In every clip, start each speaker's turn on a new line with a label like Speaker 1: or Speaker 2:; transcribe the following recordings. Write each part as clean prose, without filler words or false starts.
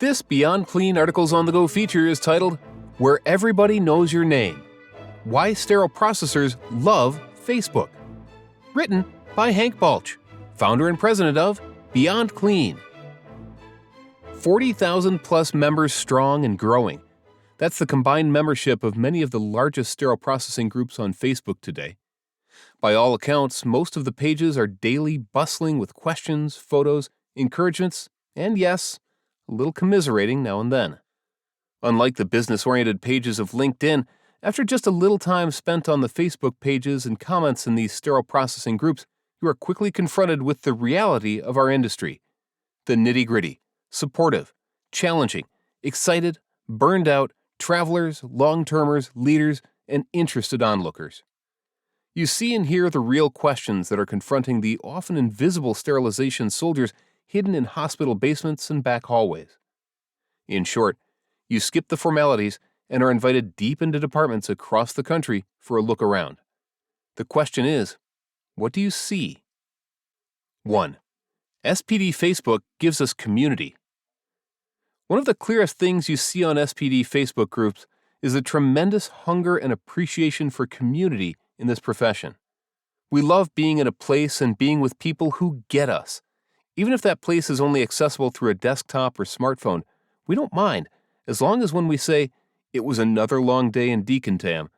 Speaker 1: This Beyond Clean Articles on the Go feature is titled, Where Everybody Knows Your Name: Why Sterile Processors Love Facebook. Written by Hank Balch, founder and president of Beyond Clean. 40,000 plus members strong and growing. That's the combined membership of many of the largest sterile processing groups on Facebook today. By all accounts, most of the pages are daily bustling with questions, photos, encouragements, and yes, a little commiserating now and then. Unlike the business-oriented pages of LinkedIn, after just a little time spent on the Facebook pages and comments in these sterile processing groups, you are quickly confronted with the reality of our industry. The nitty-gritty, supportive, challenging, excited, burned out, travelers, long-termers, leaders, and interested onlookers. You see and hear the real questions that are confronting the often invisible sterilization soldiers hidden in hospital basements and back hallways. In short, you skip the formalities and are invited deep into departments across the country for a look around. The question is, what do you see? 1. SPD Facebook gives us community. One of the clearest things you see on SPD Facebook groups is the tremendous hunger and appreciation for community in this profession. We love being in a place and being with people who get us. Even if that place is only accessible through a desktop or smartphone, we don't mind, as long as when we say, "It was another long day in Decontam,"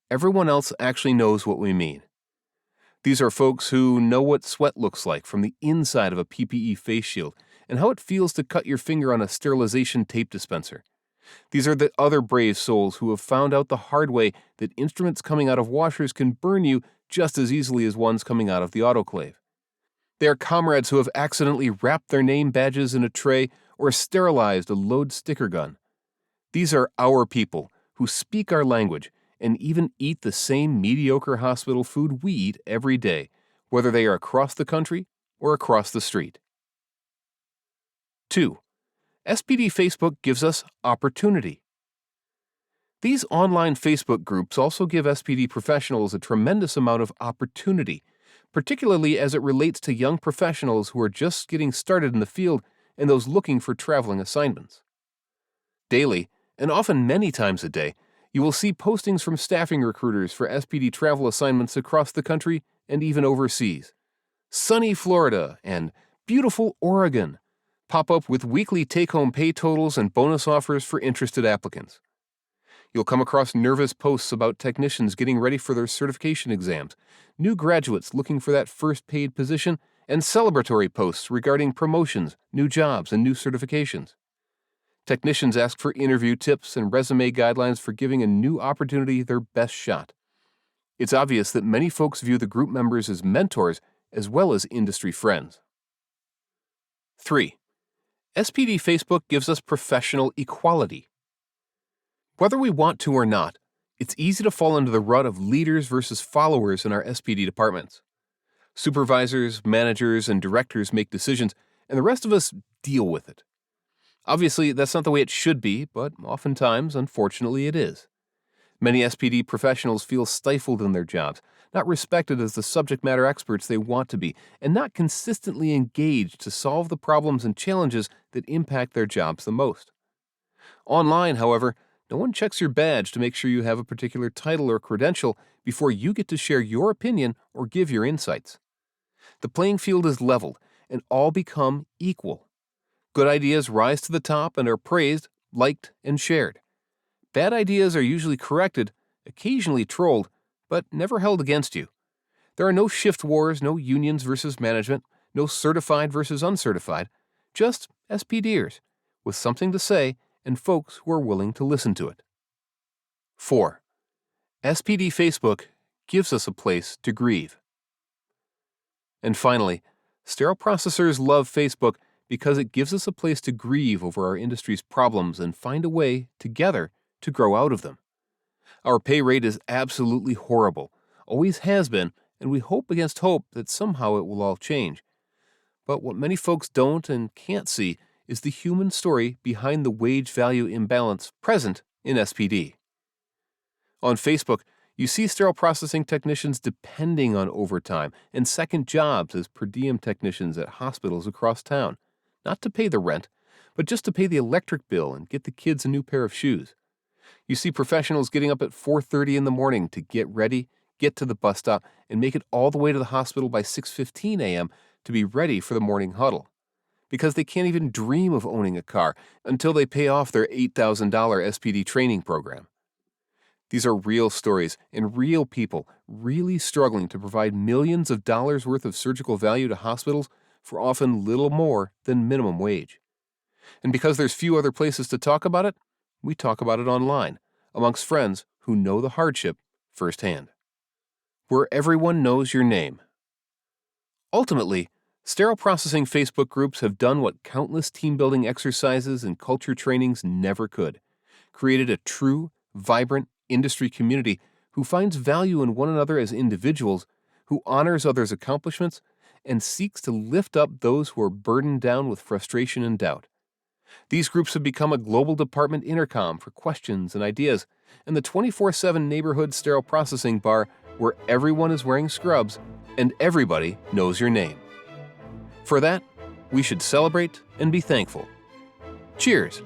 Speaker 1: everyone else actually knows what we mean. These are folks who know what sweat looks like from the inside of a PPE face shield and how it feels to cut your finger on a sterilization tape dispenser. These are the other brave souls who have found out the hard way that instruments coming out of washers can burn you just as easily as ones coming out of the autoclave. They are comrades who have accidentally wrapped their name badges in a tray or sterilized a load sticker gun. These are our people who speak our language and even eat the same mediocre hospital food we eat every day, whether they are across the country or across the street. 2. SPD Facebook gives us opportunity. These online Facebook groups also give SPD professionals a tremendous amount of opportunity, particularly as it relates to young professionals who are just getting started in the field and those looking for traveling assignments. Daily, and often many times a day, you will see postings from staffing recruiters for SPD travel assignments across the country and even overseas. Sunny Florida and beautiful Oregon pop up with weekly take-home pay totals and bonus offers for interested applicants. You'll come across nervous posts about technicians getting ready for their certification exams, new graduates looking for that first paid position, and celebratory posts regarding promotions, new jobs, and new certifications. Technicians ask for interview tips and resume guidelines for giving a new opportunity their best shot. It's obvious that many folks view the group members as mentors as well as industry friends. 3. SPD Facebook gives us professional equality. Whether we want to or not, it's easy to fall into the rut of leaders versus followers in our SPD departments. Supervisors, managers, and directors make decisions, and the rest of us deal with it. Obviously, that's not the way it should be, but oftentimes, unfortunately, it is. Many SPD professionals feel stifled in their jobs, not respected as the subject matter experts they want to be, and not consistently engaged to solve the problems and challenges that impact their jobs the most. Online, however, no one checks your badge to make sure you have a particular title or credential before you get to share your opinion or give your insights. The playing field is leveled, and all become equal. Good ideas rise to the top and are praised, liked, and shared. Bad ideas are usually corrected, occasionally trolled, but never held against you. There are no shift wars, no unions versus management, no certified versus uncertified, just SPDers with something to say and folks who are willing to listen to it. 4. SPD Facebook gives us a place to grieve. And finally, sterile processors love Facebook because it gives us a place to grieve over our industry's problems and find a way, together, to grow out of them. Our pay rate is absolutely horrible, always has been, and we hope against hope that somehow it will all change. But what many folks don't and can't see is the human story behind the wage-value imbalance present in SPD. On Facebook, you see sterile processing technicians depending on overtime and second jobs as per diem technicians at hospitals across town, not to pay the rent, but just to pay the electric bill and get the kids a new pair of shoes. You see professionals getting up at 4:30 in the morning to get ready, get to the bus stop, and make it all the way to the hospital by 6:15 a.m. to be ready for the morning huddle. Because they can't even dream of owning a car until they pay off their $8,000 SPD training program. These are real stories and real people really struggling to provide millions of dollars worth of surgical value to hospitals for often little more than minimum wage. And because there's few other places to talk about it, we talk about it online, amongst friends who know the hardship firsthand. Where everyone knows your name. Ultimately, sterile processing Facebook groups have done what countless team-building exercises and culture trainings never could: created a true, vibrant industry community who finds value in one another as individuals, who honors others' accomplishments, and seeks to lift up those who are burdened down with frustration and doubt. These groups have become a global department intercom for questions and ideas, and the 24/7 neighborhood sterile processing bar where everyone is wearing scrubs and everybody knows your name. For that, we should celebrate and be thankful. Cheers!